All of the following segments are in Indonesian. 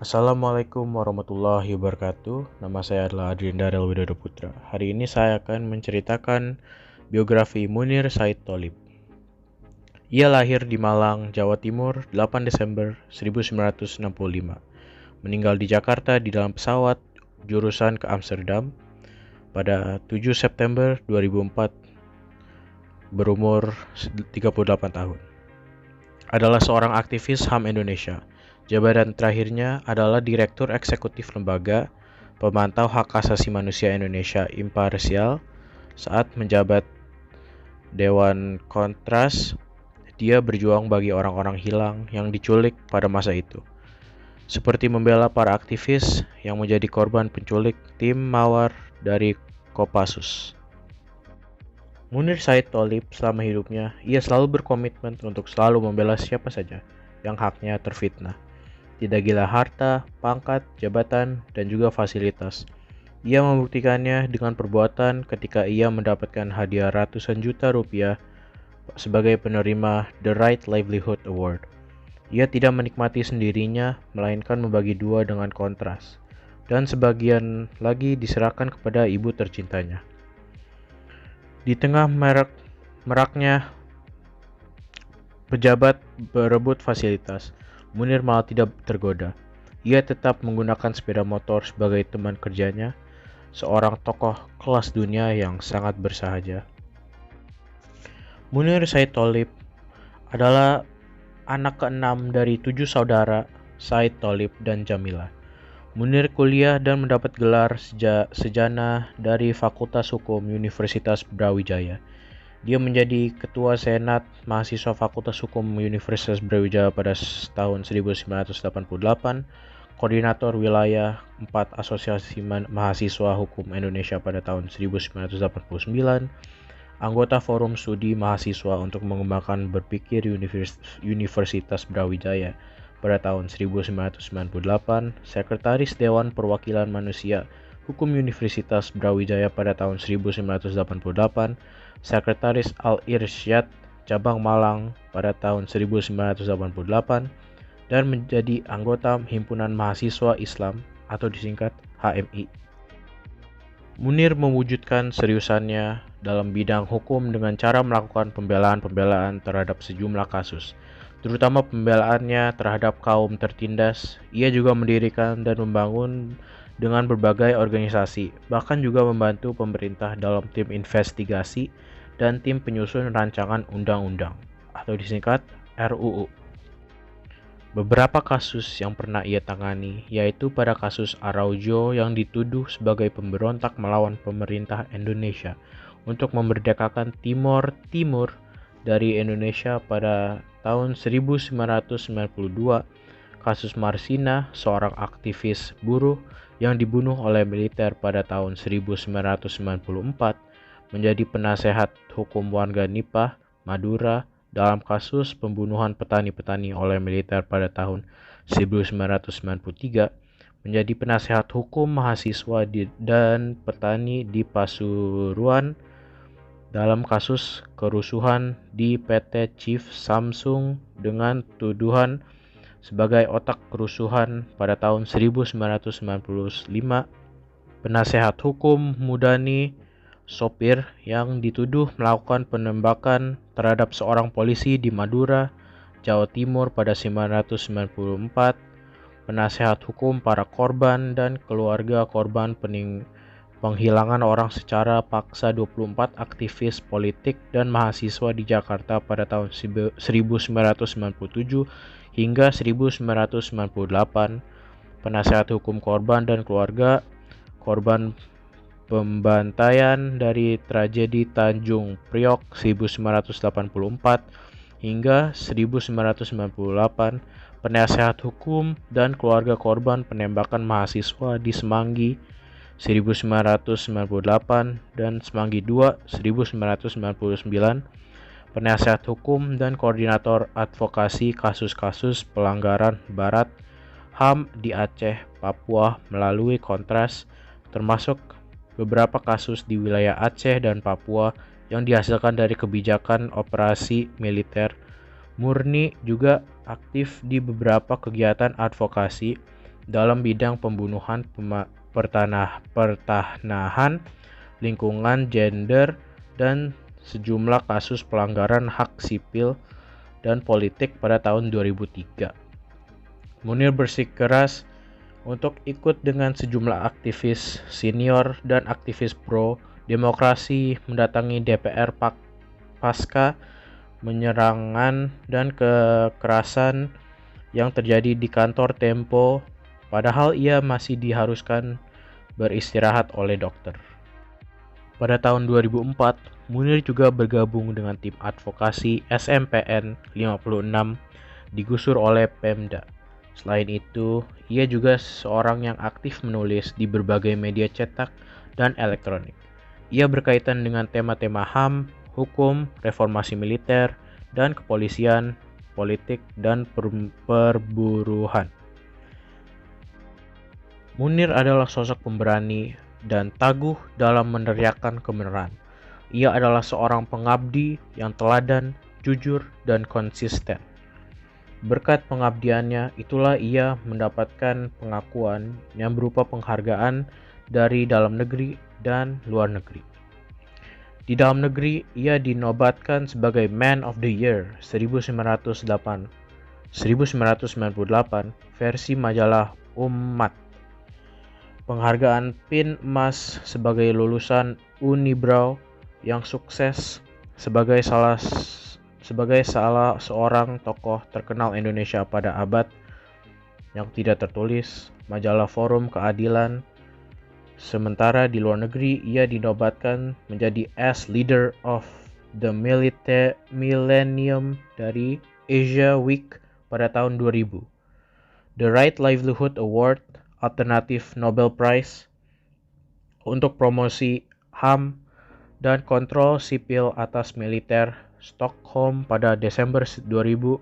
Assalamualaikum warahmatullahi wabarakatuh. Nama saya adalah Adrian Darel Widodo Putra. Hari ini saya akan menceritakan biografi Munir Said Tholib. Ia lahir di Malang, Jawa Timur, 8 Desember 1965. Meninggal di Jakarta di dalam pesawat jurusan ke Amsterdam pada 7 September 2004 berumur 38 tahun. Adalah seorang aktivis HAM Indonesia. Jabatan terakhirnya adalah Direktur Eksekutif Lembaga Pemantau Hak Asasi Manusia Indonesia Imparsial. Saat menjabat Dewan Kontras, dia berjuang bagi orang-orang hilang yang diculik pada masa itu, seperti membela para aktivis yang menjadi korban penculik tim Mawar dari Kopassus. Munir Said Tholib selama hidupnya, ia selalu berkomitmen untuk selalu membela siapa saja yang haknya terfitnah. Tidak gila harta, pangkat, jabatan, dan juga fasilitas. Ia membuktikannya dengan perbuatan ketika ia mendapatkan hadiah ratusan juta rupiah sebagai penerima The Right Livelihood Award. Ia tidak menikmati sendirinya, melainkan membagi dua dengan Kontras, dan sebagian lagi diserahkan kepada ibu tercintanya. Di tengah meraknya pejabat berebut fasilitas, Munir malah tidak tergoda. Ia tetap menggunakan sepeda motor sebagai teman kerjanya, seorang tokoh kelas dunia yang sangat bersahaja. Munir Said Tholib adalah anak keenam dari 7 saudara Said Tholib dan Jamila. Munir kuliah dan mendapat gelar sejana dari Fakultas Hukum Universitas Brawijaya. Dia menjadi Ketua Senat Mahasiswa Fakultas Hukum Universitas Brawijaya pada tahun 1988, Koordinator Wilayah 4 Asosiasi Mahasiswa Hukum Indonesia pada tahun 1989, anggota Forum Studi Mahasiswa untuk Mengembangkan Berpikir Universitas Brawijaya pada tahun 1998, Sekretaris Dewan Perwakilan Manusia Hukum Universitas Brawijaya pada tahun 1988, Sekretaris Al-Irsyad Cabang Malang pada tahun 1988, dan menjadi anggota Himpunan Mahasiswa Islam atau disingkat HMI. Munir mewujudkan seriusannya dalam bidang hukum dengan cara melakukan pembelaan terhadap sejumlah kasus, terutama pembelaannya terhadap kaum tertindas. Ia juga mendirikan dan membangun dengan berbagai organisasi, bahkan juga membantu pemerintah dalam tim investigasi dan tim penyusun rancangan undang-undang atau disingkat RUU. Beberapa kasus yang pernah ia tangani yaitu pada kasus Araujo yang dituduh sebagai pemberontak melawan pemerintah Indonesia untuk memerdekakan Timor Timur dari Indonesia pada tahun 1992, kasus Marsina, seorang aktivis buruh yang dibunuh oleh militer pada tahun 1994, menjadi penasehat hukum warga Nipah, Madura dalam kasus pembunuhan petani-petani oleh militer pada tahun 1993, menjadi penasehat hukum mahasiswa dan petani di Pasuruan dalam kasus kerusuhan di PT Chief Samsung dengan tuduhan sebagai otak kerusuhan pada tahun 1995, penasehat hukum Mudani, sopir yang dituduh melakukan penembakan terhadap seorang polisi di Madura, Jawa Timur pada 1994, penasehat hukum para korban dan keluarga korban penghilangan orang secara paksa 24 aktivis politik dan mahasiswa di Jakarta pada tahun 1997 hingga 1998, penasehat hukum korban dan keluarga korban pembantaian dari tragedi Tanjung Priok 1984 hingga 1998, penasehat hukum dan keluarga korban penembakan mahasiswa di Semanggi 1998 dan Semanggi II 1999, penasehat hukum dan koordinator advokasi kasus-kasus pelanggaran Barat HAM di Aceh, Papua melalui Kontras, termasuk beberapa kasus di wilayah Aceh dan Papua yang dihasilkan dari kebijakan operasi militer. Murni juga aktif di beberapa kegiatan advokasi dalam bidang pembunuhan, pertanahan, lingkungan, gender, dan sejumlah kasus pelanggaran hak sipil dan politik pada tahun 2003. Munir bersikeras untuk ikut dengan sejumlah aktivis senior dan aktivis pro-demokrasi mendatangi DPR pasca penyerangan dan kekerasan yang terjadi di kantor Tempo, padahal ia masih diharuskan beristirahat oleh dokter. Pada tahun 2004, Munir juga bergabung dengan tim advokasi SMPN 56 digusur oleh Pemda. Selain itu, ia juga seorang yang aktif menulis di berbagai media cetak dan elektronik. Ia berkaitan dengan tema-tema HAM, hukum, reformasi militer, dan kepolisian, politik, dan perburuhan. Munir adalah sosok pemberani dan tangguh dalam meneriakkan kebenaran. Ia adalah seorang pengabdi yang teladan, jujur, dan konsisten. Berkat pengabdiannya, itulah ia mendapatkan pengakuan yang berupa penghargaan dari dalam negeri dan luar negeri. Di dalam negeri, ia dinobatkan sebagai Man of the Year 1998 versi majalah Umat. Penghargaan PIN emas sebagai lulusan Unibrow yang sukses sebagai salah seorang tokoh terkenal Indonesia pada abad yang tidak tertulis, majalah Forum Keadilan. Sementara di luar negeri, ia dinobatkan menjadi as Leader of the Millennium dari Asia Week pada tahun 2000. The Right Livelihood Award, Alternative Nobel Prize untuk promosi HAM dan kontrol sipil atas militer Stockholm pada Desember 2000,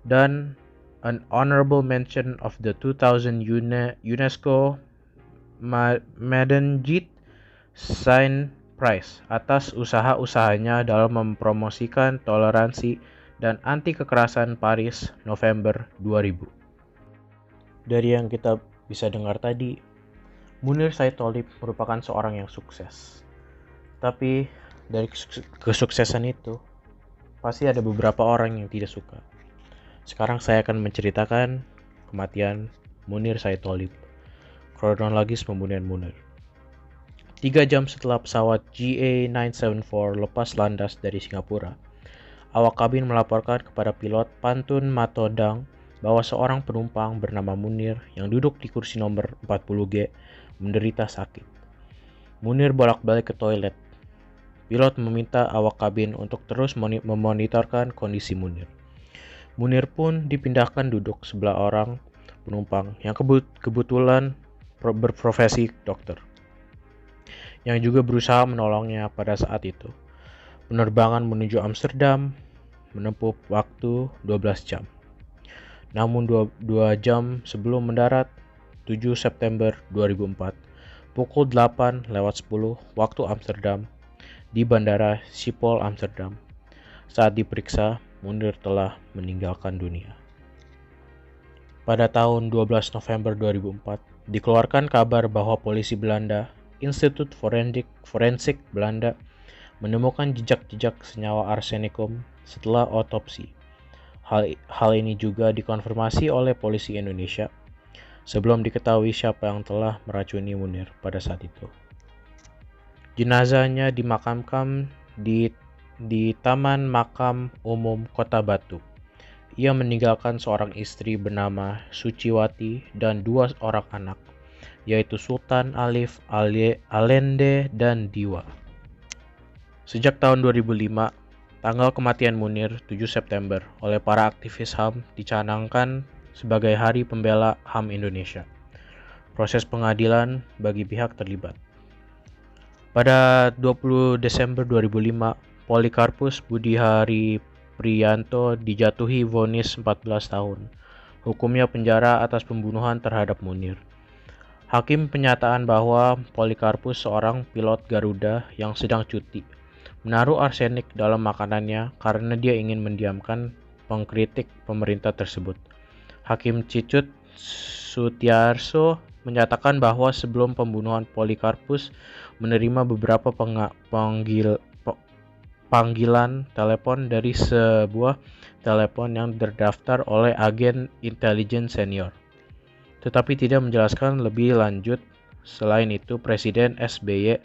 dan an honorable mention of the 2000 UNESCO Madenjit Sign Prize atas usaha-usahanya dalam mempromosikan toleransi dan anti kekerasan Paris November 2000. Dari yang kita bisa dengar tadi, Munir Said Tholib merupakan seorang yang sukses. Tapi dari kesuksesan itu, pasti ada beberapa orang yang tidak suka. Sekarang saya akan menceritakan kematian Munir Said Tholib. Kronologis pembunuhan Munir. 3 jam setelah pesawat GA974 lepas landas dari Singapura, awak kabin melaporkan kepada pilot Pantun Matodang bahwa seorang penumpang bernama Munir yang duduk di kursi nomor 40G menderita sakit. Munir bolak-balik ke toilet. Pilot meminta awak kabin untuk terus memonitorkan kondisi Munir. Munir pun dipindahkan duduk sebelah orang penumpang yang kebetulan berprofesi dokter, yang juga berusaha menolongnya pada saat itu. Penerbangan menuju Amsterdam menempuh waktu 12 jam. Namun 2 jam sebelum mendarat, 7 September 2004, pukul 8:10 waktu Amsterdam, di Bandara Schiphol Amsterdam, saat diperiksa, Munir telah meninggalkan dunia. Pada tahun 12 November 2004, dikeluarkan kabar bahwa polisi Belanda, Institut Forensik Belanda, menemukan jejak-jejak senyawa arsenikum setelah otopsi. Hal ini juga dikonfirmasi oleh polisi Indonesia sebelum diketahui siapa yang telah meracuni Munir pada saat itu. Jenazahnya dimakamkan di Taman Makam Umum Kota Batu. Ia meninggalkan seorang istri bernama Suciwati dan 2 orang anak, yaitu Sultan Alif, Alende, dan Diwa. Sejak tahun 2005, tanggal kematian Munir 7 September oleh para aktivis HAM dicanangkan sebagai Hari Pembela HAM Indonesia. Proses pengadilan bagi pihak terlibat. Pada 20 Desember 2005, Polikarpus Budihari Priyanto dijatuhi vonis 14 tahun. Hukumnya penjara atas pembunuhan terhadap Munir. Hakim penyataan bahwa Polikarpus seorang pilot Garuda yang sedang cuti menaruh arsenik dalam makanannya karena dia ingin mendiamkan pengkritik pemerintah tersebut. Hakim Cicut Sutiarso menyatakan bahwa sebelum pembunuhan Polikarpus menerima beberapa panggilan telepon dari sebuah telepon yang terdaftar oleh agen intelijen senior, tetapi tidak menjelaskan lebih lanjut. Selain itu, Presiden SBY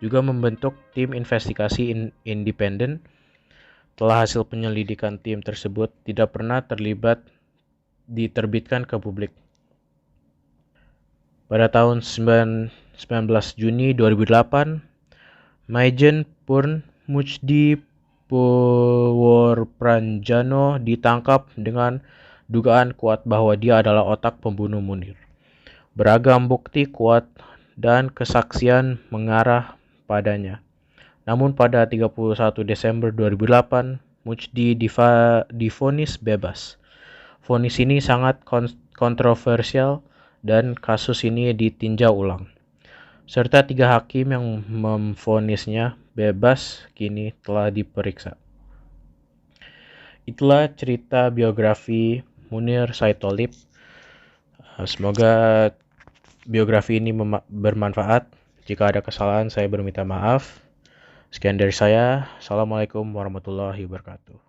juga membentuk tim investigasi independen. Setelah hasil penyelidikan tim tersebut tidak pernah diterbitkan ke publik. Pada tahun 19 Juni 2008, Maijen Purn Mujdi Purwopranjano ditangkap dengan dugaan kuat bahwa dia adalah otak pembunuh Munir. Beragam bukti kuat dan kesaksian mengarah padanya. Namun pada 31 Desember 2008, Mujdi divonis bebas. Vonis ini sangat kontroversial dan kasus ini ditinjau ulang. Serta 3 hakim yang memvonisnya bebas kini telah diperiksa. Itulah cerita biografi Munir Said Tholib. Semoga biografi ini bermanfaat. Jika ada kesalahan, saya berminta maaf. Sekian dari saya. Assalamualaikum warahmatullahi wabarakatuh.